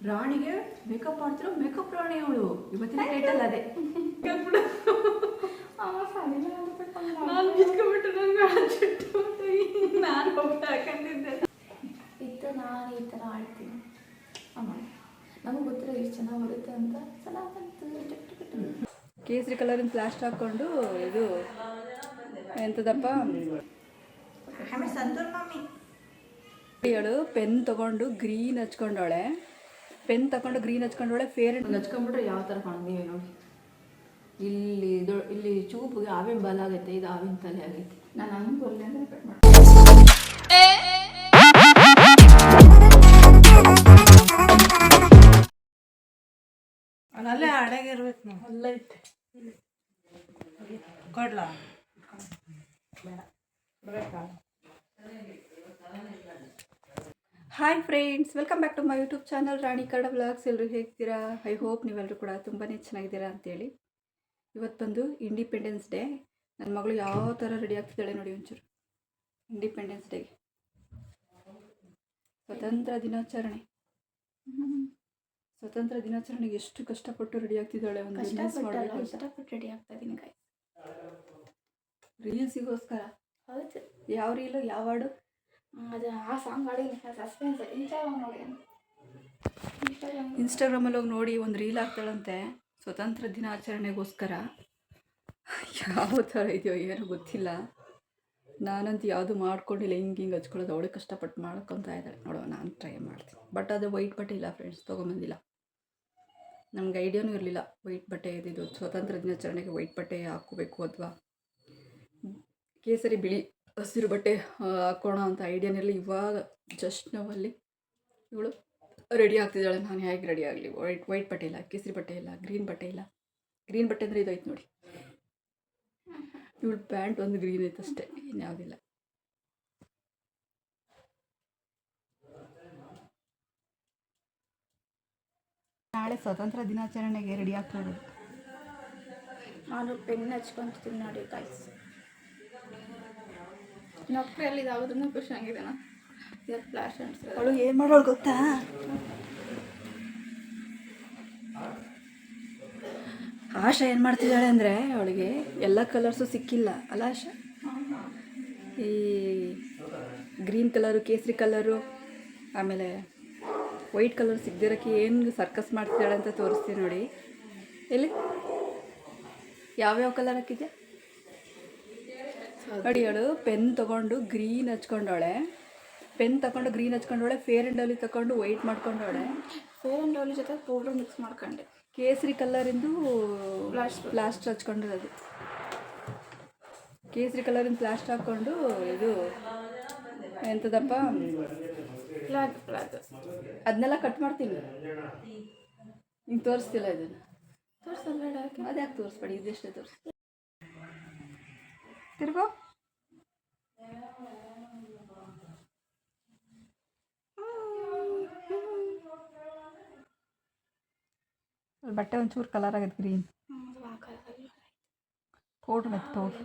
ರಾಣಿಗೆ ಮೇಕಪ್ ಮಾಡ್ತಿರೋ ಮೇಕಪ್ ರಾಣಿ ಅವಳು. ಇವತ್ತಿನ ಟೈಟಲ್ ಅದೇ. ನಾನು ಬಿಚ್ಕೊಂಡ್ಬಿಟ್ಟು ನಾನು ಹೋಗ್ತಾ ಹಾಕೊಂಡಿದ್ದೆ ಇತ್ತು. ನಾನು ಈ ಥರ ಆಡ್ತೀನಿ ಅಮ್ಮ, ನಮಗೆ ಗೊತ್ತಿರೋ ಎಷ್ಟು ಚೆನ್ನಾಗಿ ಬರುತ್ತೆ ಅಂತ. ಚೆನ್ನಾಗಿ ಕೇಸರಿ ಕಲರಿನ ಪ್ಲಾಸ್ಟರ್ ಹಾಕ್ಕೊಂಡು ಇದು ಎಂಥದಪ್ಪ ಅವಳು ಪೆನ್ ತೊಗೊಂಡು ಗ್ರೀನ್ ಹಚ್ಕೊಂಡವಳೆ. ಪೆನ್ ತಗೊಂಡು ಗ್ರೀನ್ ಹಚ್ಕೊಂಡವಳೆ. ಫೇರ್ ಅಂಡ್ ಹಚ್ಕೊಂಡ್ಬಿಟ್ರೆ ಯಾವ ಥರ ಕಾಣಿದೀವಿ ನೋಡಿ. ಇಲ್ಲಿ ಚೂಪಿಗೆ ಆವಿನ ಬಲ ಆಗೈತೆ, ಇದು ಆವಿನ ತಲೆ ಆಗೈತೆ. ನಾನು ಹಂಗೆ ಬರಲಿ ಅಂದರೆ ಕಟ್ ಮಾಡಿ ಅಲ್ಲೇ ಅಡಗಿರ್ಬೇಕು. ನಾವು ಅಲ್ಲ ಇಟ್ಟೆ ಕೊಡ್ಲ hi friends, welcome back to my YouTube channel Rani Kannada vlogs. ಎಲ್ಲರೂ ಹೇಗಿದ್ದೀರಾ? ಐ ಹೋಪ್ ನೀವೆಲ್ಲರೂ ಕೂಡ ತುಂಬಾ ಚೆನ್ನಾಗಿದ್ದೀರಾ ಅಂತೇಳಿ. ಇವತ್ತು ಬಂದು ಇಂಡಿಪೆಂಡೆನ್ಸ್ ಡೇ. ನನ್ನ ಮಗಳು ಯಾವ ಥರ ರೆಡಿ ಆಗ್ತಿದ್ದಾಳೆ ನೋಡಿ ಒಂಚೂರು. ಇಂಡಿಪೆಂಡೆನ್ಸ್ ಡೇಗೆ, ಸ್ವತಂತ್ರ ದಿನಾಚರಣೆ. ಸ್ವತಂತ್ರ ದಿನಾಚರಣೆಗೆ ಎಷ್ಟು ಕಷ್ಟಪಟ್ಟು ರೆಡಿ ಆಗ್ತಿದ್ದಾಳೆ. ಒಂದು ಕಷ್ಟಪಟ್ಟು ರೆಡಿ ಆಗ್ತಾ ಇದ್ದೀನಿ ಗಾಯ್ಸ್, ರೀಲ್ಸಿಗೋಸ್ಕರ. ಹೌದು. ಯಾವ ರೀಲು, ಯಾವ ಹಾಡು? ಅದು ಆ ಸಾಂಗ್ ಹಾಡಿ ಸಸ್ಪೆನ್ಸ್. ಇನ್ಸ್ಟಾಗ್ರಾಮ್ ನೋಡಿ, ಇನ್ಸ್ಟಾಗ್ರಾಮಲ್ಲಿ ಹೋಗಿ ನೋಡಿ ಒಂದು ರೀಲ್ ಆಗ್ತಾಳಂತೆ ಸ್ವತಂತ್ರ ದಿನಾಚರಣೆಗೋಸ್ಕರ. ಯಾವ ಥರ ಇದೆಯೋ ಏನೋ ಗೊತ್ತಿಲ್ಲ. ನಾನಂತೂ ಯಾವುದು ಮಾಡ್ಕೊಂಡಿಲ್ಲ. ಹಿಂಗೆ ಹಚ್ಕೊಳ್ಳೋದು. ಅವಳೇ ಕಷ್ಟಪಟ್ಟು ಮಾಡ್ಕೊತಾ ಇದ್ದಾಳೆ. ನೋಡುವ, ನಾನು ಟ್ರೈ ಮಾಡ್ತೀನಿ. ಬಟ್ ಅದು ವೈಟ್ ಬಟ್ಟೆ ಇಲ್ಲ ಫ್ರೆಂಡ್ಸ್, ತೊಗೊಂಬಂದಿಲ್ಲ. ನಮ್ಗೆ ಐಡಿಯಾನೂ ಇರಲಿಲ್ಲ ವೈಟ್ ಬಟ್ಟೆ ಇದ್ದಿದ್ದು. ಸ್ವತಂತ್ರ ದಿನಾಚರಣೆಗೆ ವೈಟ್ ಬಟ್ಟೆ ಹಾಕ್ಕೋಬೇಕು ಅಥವಾ ಕೇಸರಿ ಬಿಳಿ ಹಸಿರು ಬಟ್ಟೆ ಹಾಕೋಣ ಅಂತ ಐಡಿಯಾನಿರಲಿ. ಇವಾಗ ಜಸ್ಟ್ ನಾವಲ್ಲಿ ಇವಳು ರೆಡಿ ಆಗ್ತಿದ್ದಾಳೆ. ನಾನು ಹೇಗೆ ರೆಡಿ ಆಗಲಿ? ವೈಟ್ ಬಟ್ಟೆ ಇಲ್ಲ, ಕೇಸರಿ ಬಟ್ಟೆ ಇಲ್ಲ, ಗ್ರೀನ್ ಬಟ್ಟೆ ಇಲ್ಲ. ಗ್ರೀನ್ ಬಟ್ಟೆ ಅಂದರೆ ಇದೈತೆ ನೋಡಿ. ಇವಳು ಪ್ಯಾಂಟ್ ಒಂದು ಗ್ರೀನ್ ಐತೆ ಅಷ್ಟೇ, ಇನ್ಯಾವುದಿಲ್ಲ. ನಾಳೆ ಸ್ವತಂತ್ರ ದಿನಾಚರಣೆಗೆ ರೆಡಿ ಆಗ್ತಾಯಿರೋದು. ನಾನು ಪೆನ್ ಹಚ್ಕೊಂತೀನಿ ನೋಡಿ ಗಾಯ್ಸ್. ನೊಕ್ಕಲ್ಲಿ ಇದಾಗೋದ್ರೂ ಖುಷಿಯಾಗಿದೆ. ನಾನು ಇದಕ್ಕೆ ಫ್ಲಾಶ್ ಅನ್ಸುತ್ತೆ. ಅವಳು ಏನು ಮಾಡೋಳು ಗೊತ್ತಾ? ಆಶಾ ಏನು ಮಾಡ್ತಿದ್ದಾಳೆ ಅಂದರೆ, ಅವಳಿಗೆ ಎಲ್ಲ ಕಲರ್ಸು ಸಿಕ್ಕಿಲ್ಲ ಅಲ್ಲ ಆಶಾ? ಈ ಗ್ರೀನ್ ಕಲರು, ಕೇಸರಿ ಕಲರು, ಆಮೇಲೆ ವೈಟ್ ಕಲರ್ ಸಿಗದಿರೋಕ್ಕೆ ಏನು ಸರ್ಕಸ್ ಮಾಡ್ತಿದ್ದಾಳೆ ಅಂತ ತೋರಿಸ್ತೀನಿ ನೋಡಿ. ಎಲ್ಲಿ ಯಾವ್ಯಾವ ಕಲರ್ ಹಾಕಿದ್ಯಾ ನೋಡಿ. ಅವಳು ಪೆನ್ ತೊಗೊಂಡು ಗ್ರೀನ್ ಹಚ್ಕೊಂಡವಳೆ. ಪೆನ್ ತಗೊಂಡು ಗ್ರೀನ್ ಹಚ್ಕೊಂಡವಳೆ. ಫೇರ್ ಆ್ಯಂಡ್ ಲವ್ಲಿ ತಗೊಂಡು ವೈಟ್ ಮಾಡ್ಕೊಂಡವಳೆ. ಫೇರ್ ಆ್ಯಂಡ್ ಲವ್ಲಿ ಜೊತೆ ಪೌಡ್ರ್ ಮಿಕ್ಸ್ ಮಾಡ್ಕೊಂಡೆ. ಕೇಸರಿ ಕಲರಿಂದು ಪ್ಲಾಸ್ಟರ್ ಹಚ್ಕೊಂಡಿರೋದು. ಕೇಸರಿ ಕಲರಿಂದ ಪ್ಲಾಸ್ಟರ್ ಹಾಕ್ಕೊಂಡು ಇದು ಎಂಥದಪ್ಪ ಫ್ಲಾಗ್ ಅದನ್ನೆಲ್ಲ ಕಟ್ ಮಾಡ್ತೀನಿ. ಹಿಂಗೆ ತೋರಿಸ್ತಿಲ್ಲ ಇದನ್ನು. ತೋರಿಸಬೇಡ. ಅದ್ಯಾಕೆ ತೋರಿಸ್ಬೇಡಿ, ಇದೆಷ್ಟೇ ತೋರಿಸ್. ತಿರ್ಗೋ. ಬಟ್ಟೆ ಒಂಚೂರು ಕಲರ್ ಆಗೈತೆ ಗ್ರೀನ್. ಪೌಡ್ರ್ ಮೆತ್ ಪೌಡ್ರ್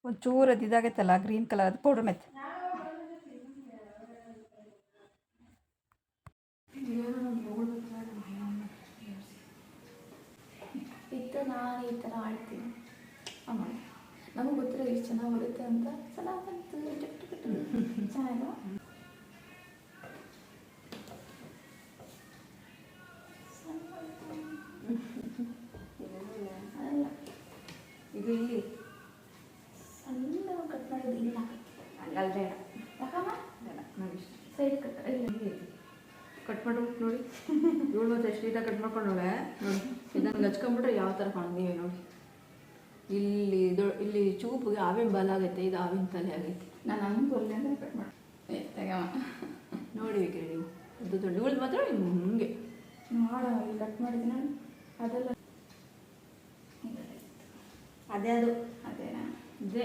ಒಂಚೂರು ಅದು ಇದಾಗೈತಲ್ಲ ಗ್ರೀನ್ ಕಲರ್, ಅದು ಪೌಡ್ರ್ ಮೆತ್. ಇತ್ತು. ನಾನು ಈ ಥರ ಆಡ್ತೀನಿ ಅಮ್ಮ, ನಮಗೆ ಗೊತ್ತಿರೋ ಎಷ್ಟು ಚೆನ್ನಾಗಿ ಬರುತ್ತೆ ಅಂತ. ಚೆನ್ನಾಗಿಲ್ಲ? ಅದಲ್ಲ, ಇದು ಇಲ್ಲಿ ಸಣ್ಣ ಕಟ್ ಮಾಡೋದು ಇಲ್ಲ. ಅಲ್ಲೇ ಯಾಕಮ್ಮ ನೋಡಿ ಇಷ್ಟು ಸೈಡ್ ಕಟ್ ಇಲ್ಲ. ಕಟ್ ಮಾಡ್ಬಿಟ್ಟು ನೋಡಿ. ಇವಳು ಮತ್ತೆ ಎಷ್ಟು ನೀಟಾಗಿ ಕಟ್ ಮಾಡ್ಕೊಂಡವಳೆ ನೋಡಿ. ಇದನ್ನು ಹಚ್ಕೊಂಡ್ಬಿಟ್ರೆ ಯಾವ ಥರ ಕಾಣಿದೀವಿ ನೋಡಿ. ಇಲ್ಲಿ ಚೂಪಿಗೆ ಆವಿನ ಬಲ ಆಗೈತೆ, ಇದು ಆವಿನ ತಲೆ ಆಗೈತೆ. ನಾನು ಹಂಗೆ ಬರಲಿ ಅಂದರೆ ಕಟ್ ಮಾಡಿ ನೋಡಿ ಬೇಕಿರಿ ನೀವು. ಅದು ದೊಡ್ಡ ಇವಳು ಮಾತ್ರ ಹಿಂಗೆ ಮಾಡ ಕಟ್ ಮಾಡಿದ್ದೀನಿ. ಅದೆಲ್ಲ ಅದೇ ಅದೇನಾ ಇದೇ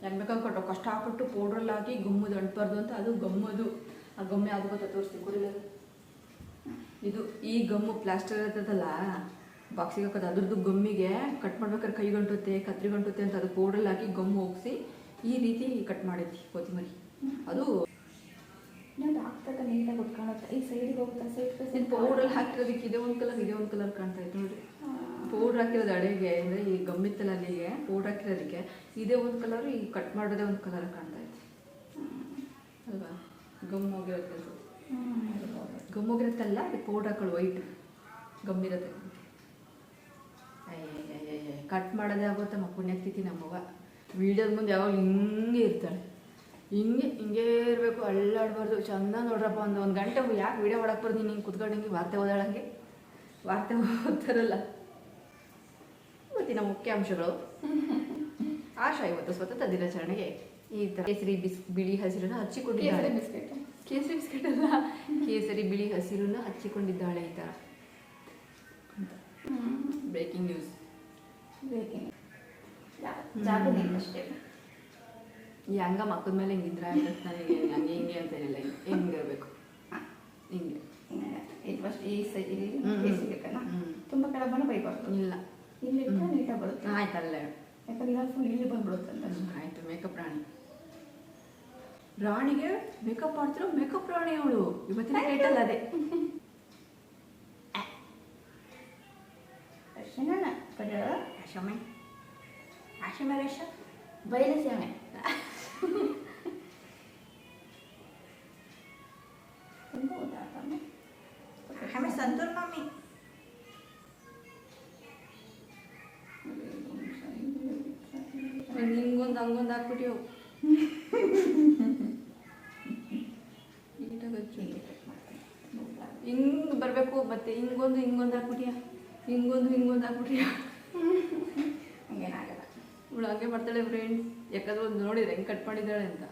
ಯಾಕೆ ಬೇಕಾದ್ರೆ ಕಷ್ಟಪಟ್ಟು ಪೌಡ್ರಲ್ಲಿ ಹಾಕಿ ಗಮ್ಮದು ಅಂಟಬಾರ್ದು ಅಂತ. ಅದು ಗಮ್ಮದು. ಆ ಗಮ್ಮೆ ಅದು ಗೊತ್ತಾ ತೋರಿಸ್ತೀನಿ ಕುಡಿಯೋದು. ಇದು ಈ ಗಮ್ಮು ಪ್ಲಾಸ್ಟರ್ ಇರ್ತದಲ್ಲ ಬಾಕ್ಸಿಗೆ ಹಾಕೋದು, ಅದ್ರದ್ದು ಗಮ್ಮಿಗೆ ಕಟ್ ಮಾಡ್ಬೇಕಾದ್ರೆ ಕೈ ಗಂಟುತ್ತೆ, ಕತ್ರಿ ಗಂಟುತ್ತೆ ಅಂತ ಅದು ಪೌಡ್ರಲ್ಲಿ ಹಾಕಿ ಗಮ್ಮು ಹೋಗಿಸಿ ಈ ರೀತಿ ಕಟ್ ಮಾಡಿದ್ವಿ ಕೊತ್ತಿಮರಿ. ಅದು ನೀಟಾಗಿ ಉಟ್ಕೊಳುತ್ತೆ. ಈ ಸೈಡಿಗೆ ಹೋಗುತ್ತಾ ಸೈಡ್ ಇದು ಪೌಡ್ರಲ್ಲಿ ಹಾಕಿರೋದಕ್ಕೆ ಇದೇ ಒಂದು ಕಲರ್ ಕಾಣ್ತಾ ಇತ್ತು ನೋಡ್ರಿ. ಪೌಡ್ರ್ ಹಾಕಿರೋದು ಅಡೆಗೆ ಅಂದರೆ ಈ ಗಮ್ಮಿತ್ತಲ್ಲ ಅಲ್ಲಿಗೆ ಪೌಡ್ರ್ ಹಾಕಿರೋದಕ್ಕೆ ಇದೇ ಒಂದು ಕಲರ್, ಈ ಕಟ್ ಮಾಡೋದೇ ಒಂದು ಕಲರ್ ಕಾಣ್ತಾ ಇತ್ತು ಅಲ್ವಾ. ಗಮ್ ಹೋಗಿರುತ್ತೆ ಗಮ್ ಹೋಗಿರುತ್ತಲ್ಲ, ಅದು ಪೌಡ್ರ್ ಹಾಕೊಳ್ಳು ವೈಟ್ ಗಮ್ಮಿರುತ್ತೆ. ಅಯ್ಯ ಕಟ್ ಮಾಡೋದೇ ಆಗುತ್ತಮ್ಮ ಪುಣ್ಯಸ್ಥಿತಿ ನಮ್ಮವ್ವ. ವೀಡಿಯೋದ ಮುಂದೆ ಯಾವಾಗ ಹಿಂಗೆ ಇರ್ತಾಳೆ, ಹಿಂಗೆ ಇರಬೇಕು, ಅಳ್ಳಾಡಬಾರ್ದು, ಚಂದ ನೋಡ್ರಪ್ಪ ಒಂದು ಗಂಟೆ ಯಾಕೆ ವೀಡಿಯೋ ಮಾಡಕ್ಕೆ ಬರ್ದು ಹಿಂಗೆ ಕುತ್ಕೊಂಡು ಹಿಂಗೆ ವಾರ್ತೆ ಓದಾಳಂಗೆ ವಾರ್ತೆ ಓದ್ತಾರಲ್ಲ. ಇವತ್ತಿನ ಮುಖ್ಯಾಂಶಗಳು. ಆಶಾ ಇವತ್ತು ಸ್ವತಂತ್ರ ದಿನಾಚರಣೆಗೆ ಈ ಥರ ಕೇಸರಿ ಬಿಳಿ ಹಸಿರನ್ನು ಹಚ್ಚಿಕೊಂಡಿದ್ದಾಳೆ. ಕೇಸರಿ ಬಿಸ್ಕೆಟ್ ಅಲ್ಲ, ಕೇಸರಿ ಬಿಳಿ ಹಸಿರನ್ನು ಹಚ್ಚಿಕೊಂಡಿದ್ದಾಳೆ ಈ ಥರ. Breaking news. ಅಷ್ಟೇ ಈ ಹಂಗ ಮಕ್ಕದ ಮೇಲೆ ಹಿಂಗಿದ್ರೆ ನನಗೆ ಹಂಗೆ ಹಿಂಗೆ ಅಂತ ಏನಿಲ್ಲ, ಹೆಂಗಿರ್ಬೇಕು ಹಿಂಗೆ. ತುಂಬ ಕಡೆ ಬಂದು ಬೈಬಾರ್ದು. ಇಲ್ಲ ಇಲ್ಲಿ ನೀಟಾಗಿ ಬರುತ್ತೆ. ಆಯ್ತಲ್ಲ, ಯಾಕಂದ್ರೆ ಇಲ್ಲ ಫುಲ್ ಇಲ್ಲಿ ಬಂದ್ಬಿಡುತ್ತೆ ಅಂತ. ಆಯ್ತು. ಮೇಕಪ್ ರಾಣಿಗೆ ಮೇಕಪ್ ಮಾಡ್ತಿರೋ ಮೇಕಪ್ ರಾಣಿ ಅವಳು. ಇವತ್ತಿನ ಟೈಟಲ್ ಅದೇ. ಬಯಲು ಸೀಮೆ. ಸಂತೂರ್ ಮಮ್ಮಿ. ಹಿಂಗೊಂದು ಹಂಗೊಂದು ಹಾಕ್ಬಿಟ್ಟಿವು. ಹಿಂಗೆ ಬರಬೇಕು, ಮತ್ತೆ ಹಿಂಗೊಂದು ಹಾಕ್ಬಿಟ್ಟಿಯ, ಹಿಂಗೊಂದು ಹಾಕ್ಬಿಟ್ಟಿಯ. ಹಂಗೇನಾಗಲ್ಲ. ಇವಳು ಹಂಗೆ ಮಾಡ್ತಾಳೆ ಫ್ರೆಂಡ್ಸ್. ಯಾಕಂದ್ರೆ ಒಂದು ನೋಡಿದ್ರೆ ಹೆಂಗೆ ಕಟ್ ಮಾಡಿದ್ದಾಳೆ ಅಂತ.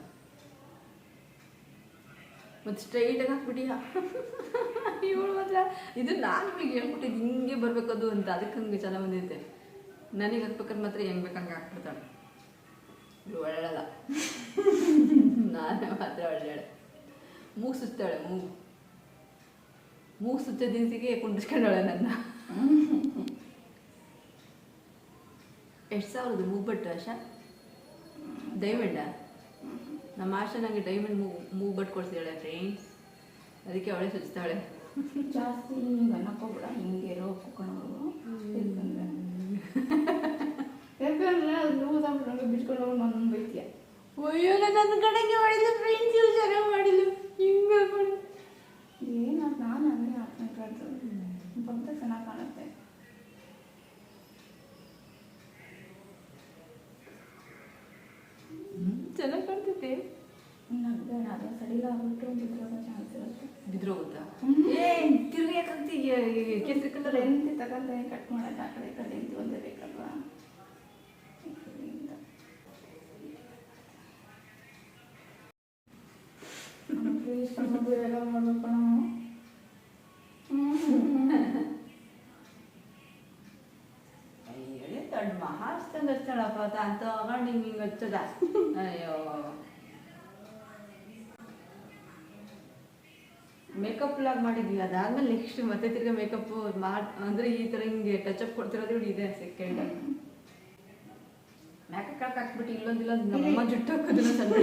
ಮತ್ತು ಸ್ಟ್ರೈಟಾಗಿ ಹಾಕ್ಬಿಟ್ಟಿಯ ಇವಳು ಮಾತ್ರ. ಇದು ನಾನು ಇವಳಿಗೆ ಹೇಳ್ಬಿಟ್ಟಿದ್ದು ಹಿಂಗೆ ಬರಬೇಕದು ಅಂತ, ಅದಕ್ಕೆ ಹಂಗೆ ಚೆನ್ನಾಗಿ ಬಂದಿದ್ದೆ. ನನಗೆ ಹಾಕ್ಬೇಕಾದ್ರೆ ಮಾತ್ರ ಹೆಂಗೆ ಬೇಕಂಗೆ ಹಾಕ್ಬಿಡ್ತಾಳೆ. ಇವಳು ಒಳ್ಳೆಯಲ್ಲ, ನಾನೇ ಮಾತ್ರ ಒಳ್ಳೆಯಳೆ. ಮೂಗು ಸುತ್ತಾಳೆ, ಮೂಗು ಸುತ್ತ ದಿನಸಿಗೆ ಕುಂಡಿಸ್ಕೊಂಡವಳೆ ನನ್ನ. ಎಷ್ಟು ಸಾವಿರದ್ದು ಮೂಗ್ಬಟ್ಟು ಆಶಾ? ಡೈಮಂಡಾ? ನಮ್ಮ ಆಶಾ ನನಗೆ ಡೈಮಂಡ್ ಮೂಗ್ಬಟ್ಟು ಕೊಡ್ಸಿದ್ದಾಳೆ ಫ್ರೆಂಡ್ಸ್, ಅದಕ್ಕೆ ಅವಳೇ ಸುಚ್ತಾಳೆ. ಜಾಸ್ತಿ ಹಿಂಗೆ ಅನ್ನಕ್ಕೋಗ್ಬಿಡ, ಹಿಂಗೆ ಕುತ್ಕೊಂಡು ಯಾಕಂದ್ರೆ ಅದು ಲೂಸಾಗ್ಬಿಟ್ಟು ಬಿಟ್ಕೊಂಡು ಹೋಗಿ ನನ್ನ ಬೈತೀಯ. ಅಯ್ಯೋ ನನ್ನ ಕಡೆಗೆ ಮಾಡಿಲ್ಲ ಫ್ರೆಂಡ್ಸ್, ಇವ್ರು ಚೆನ್ನಾಗಿ ಮಾಡಿಲ್ಲ. ಹಿಂಗೆ ಮಾಡಿ ಏನು ನಾನು ಹಂಗೆ ಹಾಕ್ಕೊಂಡು ಬಂತ ಚೆನ್ನಾಗಿ ಕಾಣುತ್ತೆ. ಚೆನ್ನಾಗಿ ಕಾಣ್ತೈತೆ. ಬೇಡ, ಅದು ಸಡಿಲ ಆಗ್ಬಿಟ್ಟು ಬಿದ್ರೋಗೋ ಚಾನ್ಸ್ ಇರುತ್ತೆ. ಬಿದ್ರೋಗುತ್ತಾ? ತಿರುಗಿ ಯಾಕಂತ ಕೇಸರಿ ಕಲರ್ ಎಂತಿ ತಗೊಂಡೆ ಕಟ್ ಮಾಡೋದು, ಆ ಕಡೆ ಈ ಕಡೆ ಎಂತಿ ಒಂದೇ ಬೇಕಲ್ವಾ. ಎಲ್ಲ ಮಾಡ್ಬೇಕು ನಾವು. ದೊಡ್ಡ ಮಹಾಸ್ತಂಗ ಹಚ್ತಾಳಪ್ಪ ಅಂತ ತಗೊಂಡು ಹಿಂಗೆ ಹಚ್ಚದ. ಅಯ್ಯೋ, ಮೇಕಪ್ ಲಾಗ್ ಮಾಡಿದ್ವಿ, ಅದಾದ್ಮೇಲೆ ನೆಕ್ಸ್ಟ್ ಮತ್ತೆ ತಿರ್ಗಿ ಮೇಕಪ್ ಅಂದರೆ ಈ ಥರ ಹಿಂಗೆ ಟಚಪ್ ಕೊಡ್ತಿರೋದು ಇವಳು ಇದೆ ಸೆಕೆಂಡ್. ಮೇಕಪ್ ಹಾಕ್ಬಿಟ್ಟು ಇಲ್ಲೊಂದಿಲ್ಲ ನಮ್ಮಮ್ಮ ಜುಟ್ಟು ಹಾಕೋದಿಲ್ಲ ಸಣ್ಣ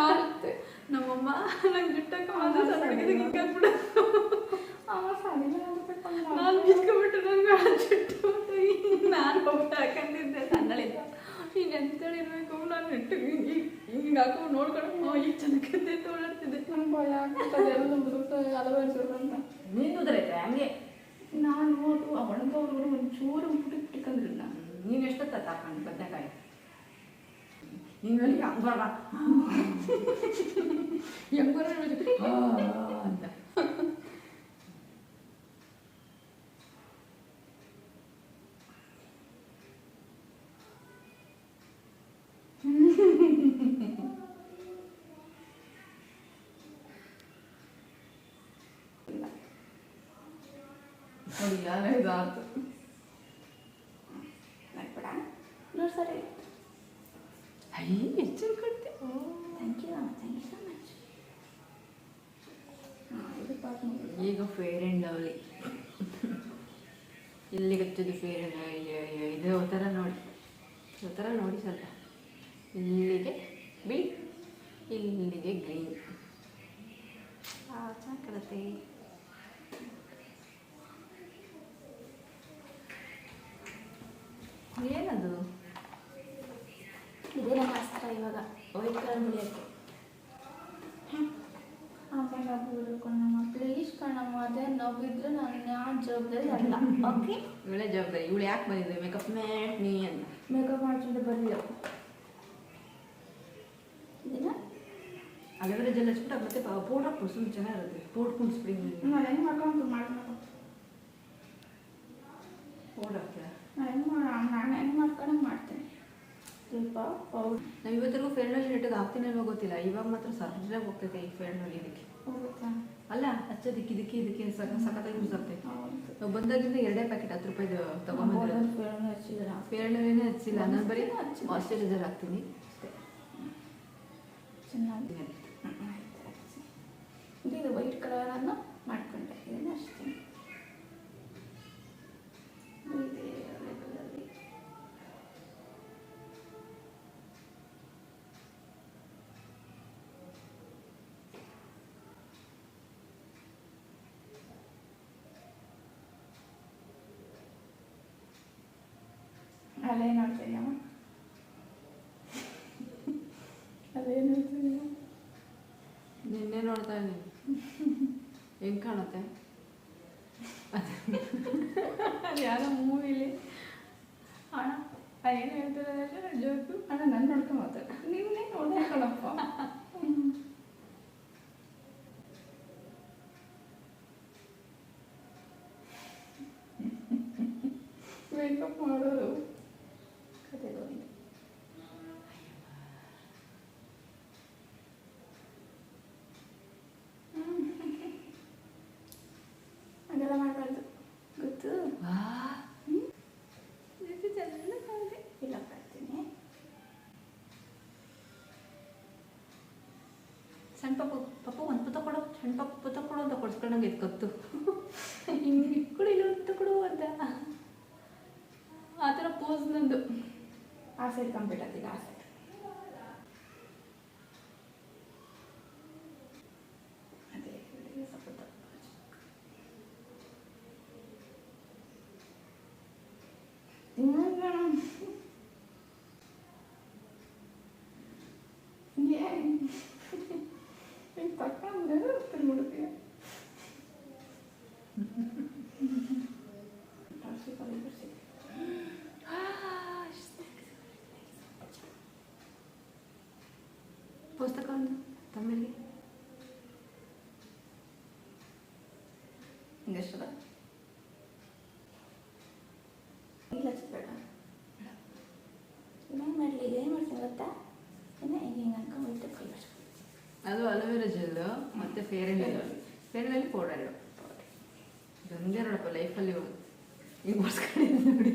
ಆಗುತ್ತೆ. ನಮ್ಮಮ್ಮ ನಂಗೆ ಜುಟ್ಟು ಹಾಕೋದು ಸಣ್ಣ ಹಿಂಗೆ ಹಾಕ್ಬಿಡ. ನಾನು ಬಿಚ್ಕೊಬಿಟ್ಟು ನಂಗೆ ಜುಟ್ಟು ನಾನು ಹೋಗ್ಬಿಟ್ಟು ಹಾಕೊಂಡಿದ್ದೆ ಸಣ್ಣಳಿಂದ. ಈಗ ಎಂತೇಳಿರ್ಬೇಕು, ನಾನು ನೆಟ್ಟು ಹಿಂಗೆ ಹಿಂಗೆ ಹಾಕೊಂಡು ನೋಡ್ಕೊಂಡು ಈಗ ಚೆನ್ನಾಗಂತೆ ಓಡಾಡ್ತಿದ್ದೆ. ನಂಗೆ ಭಯ ಆಗ್ತದೆ ಎಲ್ಲ ಅಲವಡಿಸೋದು ಅಂತ. ನೀನು ಉದ್ರೈತೆ ಹಂಗೆ. ನಾನು ಅದು ಆ ಒಣಗವ್ರು ಒಂಚೂರು ಬಿಟ್ಟಿಕ್ಕಂದ್ರಲ್ಲ. ನೀನು ಎಷ್ಟೊತ್ತ ಹಾಕೊಂಡು ಬದನೆಕಾಯಿ ನೀನು ಹೆಂಗ್ ಬರ ಹೆಂಗ್ ಬರ ಅಂತ. ನೋಡಿ ಯಾರು ಇದಾಯ್ತು. ನೋಡಿ ಸರಿ. ಎಷ್ಟು ಕೊಡ್ತೆ. Thank you so much. ಈಗ ಫೇರ್ ಆ್ಯಂಡ್ ಲವ್ಲಿ ಇಲ್ಲಿಗೆ ಹಚ್ಚೋದು. ಫೇರ್ ಆ್ಯಂಡ್ ಲವ್ಲಿ ಇದೇ ಥರ ನೋಡಿ, ಥರ ನೋಡಿ ಸ್ವಲ್ಪ. ಇಲ್ಲಿಗೆ ಬಿಳಿ, ಇಲ್ಲಿಗೆ ಗ್ರೀನ್. ಚೆನ್ನಾಗಿ ಕಾಣುತ್ತೆ. ಏನದು? ಇದೇ ನಮ್ಮ ಅಸ್ತ್ರ ಇವಾಗ ವೈಟ್ ಕಲರ್ ಮುಡಿಯೋಕ್ಕೆ. ಆಮೇಲೆ ನಾವು ಬೂರ್ಕೊಂಡಮ್ಮ ಪ್ಲೀಸ್ ಕಣಮ್ಮ, ಅದೇ ನಾವು ಬಿದ್ದರೆ ನಾನು ಯಾವ ಜವಾಬ್ದಾರಿ ಅಲ್ಲ. ಓಕೆ, ಇವಳೇ ಜವಾಬ್ದಾರಿ. ಇವಳು ಯಾಕೆ ಬಂದಿದ್ದೆ ಮೇಕಪ್ ಮ್ಯಾಟ್ ನೀ ಅಂತ? ಮೇಕಪ್ ಮಾಡ್ಕೊಂಡು ಬರಲಿಲ್ಲ. ಇದನ್ನ ಅಲೋವೆರಾ ಜೆಲ್ ಹಚ್ಬಿಟ್ಟು ಮತ್ತೆ ಪೌಡರ್ ಹಾಕ್ಬಿಡು, ಸುಮ್ಮನೆ ಚೆನ್ನಾಗಿರುತ್ತೆ. ಪೌಡರ್ ಕುಣಿಸ್ಬಿಡಿ. ನಾನು ಹೆಂಗೆ ಮಾಡ್ಕೊಂಡು ಮಾಡ್ಬೇಕು. ಪೌಡರ್ ಹಾಕ್ತೀರಾ? ನಾನು ಹೆಂಗೆ ಮಾಡ್ಕೊಂಡು ಮಾಡ್ತೀನಿ. ಸ್ವಲ್ಪ ಪೌಡ್ರ್ ನಾವು ಇವತ್ತಿಗೂ ಫೇರ್ನಲ್ಲಿ ನೆಟ್ಟಿಗೆ ಹಾಕ್ತೀನೋ ಗೊತ್ತಿಲ್ಲ. ಇವಾಗ ಮಾತ್ರ ಸರ್ಜಾಗಿ ಹೋಗ್ತೈತೆ ಈ ಫೇರ್ನಲ್ಲಿ. ಇದಕ್ಕೆ ಹೋಗುತ್ತಾ? ಅಲ್ಲ, ಹಚ್ಚೋದಕ್ಕೆ ಇದಕ್ಕೆ ಸಖತ್ತಾಗಿ ಯೂಸ್ ಆಗ್ತೈತೆ. ಹೌದು. ನಾವು ಬಂದಾಗಿಂದ 2 ಪ್ಯಾಕೆಟ್ 10 ರೂಪಾಯಿದು ತೊಗೊಂಬಂದ್ರೆ ಹಚ್ಚಿದ್ದೀರಾ? ಫೇರ್ನಲ್ಲಿನೇ ಹಚ್ಚಿಲ್ಲ. ನಾನು ಬರೀ ಮಾಯ್ಶ್ಚರೈಸರ್ ಹಾಕ್ತೀನಿ ಅಷ್ಟೇ. ಚೆನ್ನಾಗಿ ಇದು ವೈಟ್ ಕಲರನ್ನು ಮಾಡಿಕೊಂಡೆ. ಇದನ್ನು ಅಷ್ಟೇ ಇದೇ ಲೆವೆಲಲ್ಲಿ. ಅಲ್ಲೇ ನೋಡ್ತೀನಿ ಅಮ್ಮ, ಅಲ್ಲೇ ನೋಡ್ತೀನಿ. ನಿನ್ನೆ ನೋಡ್ತಾ ಇದ್ದೀನಿ. ಹೆಂಗೆ ಕಾಣುತ್ತೆ? ಅದು ಯಾರೋ ಮೂವಿಲಿ ಅಣ್ಣ ಏನು ಹೇಳ್ತಾರೆ ಜೋಕು, ಅಣ್ಣ ನಾನು ನೋಡ್ಕೊಂಡು ಮಾತಾಡ, ನೀವೇ ನೋಡ್ಕೊಳಪ್ಪ. ಮೇಕಪ್ ಮಾಡೋರು ಕತೆ ಹೋಗಿದೆ. ಹಾಗೆಲ್ಲ ಮಾಡಬಾರ್ದು, ಗೊತ್ತು? ಇಲ್ಲ ಬರ್ತೀನಿ. ಸಣ್ಣ ಪಪ್ಪು ಒಂದು ಪುತ್ತ ಕೊಡು, ಸಣ್ಣ ಪುತ್ತ ಕೊಡು ಅಂತ ಕೊಡ್ಸ್ಕೊಂಡಂಗೆ ಎತ್ಕೊತ್ತು. ಹಿಂಗೆ ಇಟ್ಕೊಡು, ಇಲ್ಲ ಕೊಡು ಅಂತ ಆ ಥರ ಪೋಸ್ ನಂದು. ಆ ಸೈಡ್ ಕಂಪ್ಲೀಟ್ ಆಗ್ತಿಲ್ಲ. ಆ ಸೈಡ್ ಅದೇ ಸ್ವಲ್ಪ ತಗೊಂಡು ತಿನ್ಬಿಡ್ತೀಯ. ಪುಸ್ತಕ ಒಂದು ತಮ್ಮಿಗೆ ಹಿಂಗಷ್ಟದ ಇಲ್ಲ ಬೇಡ. ಇನ್ನೇನು ಮಾಡಲಿ, ಏನು ಮಾಡ್ತೀನಿ ಗೊತ್ತಾ? ಇನ್ನು ಹಿಂಗೆ ಅನ್ಕೊಂಡು ಕೈ ಅದು ಅಲೋವೆರಾ ಜೆಲ್ಲು ಮತ್ತು ಫೇರಲ್ಲಿ ಪೌಡರ್. ಇದೊಂದೇ ನೋಡಪ್ಪ ಲೈಫಲ್ಲಿ ಈಗ ಬರ್ಸ್ಕೊಂಡಿದ್ದೀನಿ ನೋಡಿ.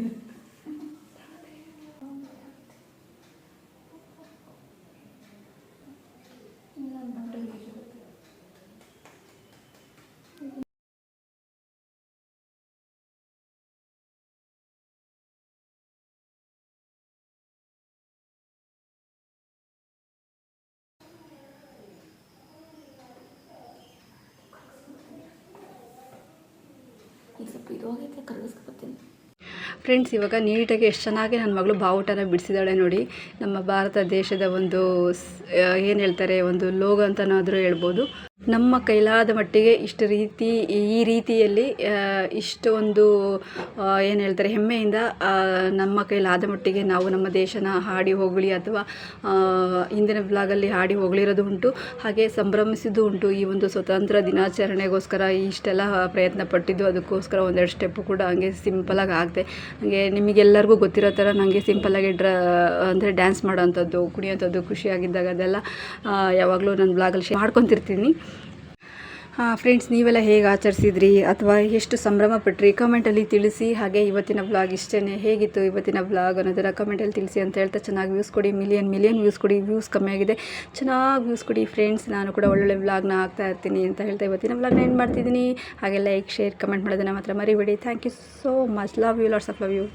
ಈಗ ಸ್ವಲ್ಪ ಇದು ಹೋಗೈತೆ, ಕರಗಿಸ್ಕೊತೀನಿ. ಫ್ರೆಂಡ್ಸ್, ಇವಾಗ ನೀಟಾಗಿ ಎಷ್ಟು ಚೆನ್ನಾಗಿ ನನ್ನ ಮಗಳು ಬಾವುಟನ ಬಿಡಿಸಿದಾಳೆ ನೋಡಿ. ನಮ್ಮ ಭಾರತ ದೇಶದ ಒಂದು ಏನು ಹೇಳ್ತಾರೆ, ಒಂದು ಲೋಗೋ ಅಂತನಾದರೂ ಹೇಳ್ಬೋದು. ನಮ್ಮ ಕೈಲಾದ ಮಟ್ಟಿಗೆ ಈ ರೀತಿಯಲ್ಲಿ ಇಷ್ಟೊಂದು ಏನು ಹೇಳ್ತಾರೆ, ಹೆಮ್ಮೆಯಿಂದ ನಮ್ಮ ಕೈಲಾದ ಮಟ್ಟಿಗೆ ನಾವು ನಮ್ಮ ದೇಶನ ಹಾಡಿ ಹೊಗಳಿ ಅಥವಾ ಹಿಂದಿನ ಬ್ಲಾಗಲ್ಲಿ ಹಾಡಿ ಹೊಗಳಿರೋದು ಉಂಟು. ಹಾಗೆ ಸಂಭ್ರಮಿಸಿದ್ದು ಉಂಟು. ಈ ಒಂದು ಸ್ವತಂತ್ರ ದಿನಾಚರಣೆಗೋಸ್ಕರ ಇಷ್ಟೆಲ್ಲ ಪ್ರಯತ್ನ ಪಟ್ಟಿದ್ದು, ಅದಕ್ಕೋಸ್ಕರ ಒಂದೆರಡು ಸ್ಟೆಪ್ಪು ಕೂಡ ಹಂಗೆ ಸಿಂಪಲಾಗಿ ಆಗಿದೆ. ಹಾಗೆ ನಿಮಗೆಲ್ಲರಿಗೂ ಗೊತ್ತಿರೋ ಥರ ನನಗೆ ಸಿಂಪಲ್ಲಾಗಿ ಅಂದರೆ ಡ್ಯಾನ್ಸ್ ಮಾಡೋವಂಥದ್ದು, ಕುಣಿಯೋಂಥದ್ದು ಖುಷಿಯಾಗಿದ್ದಾಗ ಅದೆಲ್ಲ ಯಾವಾಗಲೂ ನನ್ನ ಬ್ಲಾಗಲ್ಲಿ ಶೇರ್ ಮಾಡ್ಕೊತಿರ್ತೀನಿ. ಫ್ರೆಂಡ್ಸ್, ನೀವೆಲ್ಲ ಹೇಗೆ ಆಚರಿಸಿದ್ರಿ ಅಥವಾ ಎಷ್ಟು ಸಂಭ್ರಮ ಪಟ್ರಿ ಕಮೆಂಟಲ್ಲಿ ತಿಳಿಸಿ. ಹಾಗೆ ಇವತ್ತಿನ ಬ್ಲಾಗ್ ಇಷ್ಟೇ, ಹೇಗಿತ್ತು ಇವತ್ತಿನ ಬ್ಲಾಗ್ ಅನ್ನೋದನ್ನು ಕಮೆಂಟಲ್ಲಿ ತಿಳಿಸಿ ಅಂತ ಹೇಳ್ತಾ, ಚೆನ್ನಾಗಿ ವ್ಯೂಸ್ ಕೊಡಿ, ಮಿಲಿಯನ್ ವ್ಯೂಸ್ ಕೊಡಿ. ವ್ಯೂಸ್ ಕಮ್ಮಿ ಆಗಿದೆ, ಚೆನ್ನಾಗಿ ವ್ಯೂಸ್ ಕೊಡಿ ಫ್ರೆಂಡ್ಸ್. ನಾನು ಕೂಡ ಒಳ್ಳೊಳ್ಳೆ ಬ್ಲಾಗ್ನ ಹಾಕ್ತಾ ಇರ್ತೀನಿ ಅಂತ ಹೇಳ್ತಾ ಇವತ್ತಿನ ಬ್ಲಾಗ್ನ ಏನು ಮಾಡ್ತಿದ್ದೀನಿ. ಹಾಗೆ ಲೈಕ್, ಶೇರ್, ಕಮೆಂಟ್ ಮಾಡೋದನ್ನು ಮಾತ್ರ ಮರಿಬೇಡಿ. Thank you so much. Love you, lots of love you.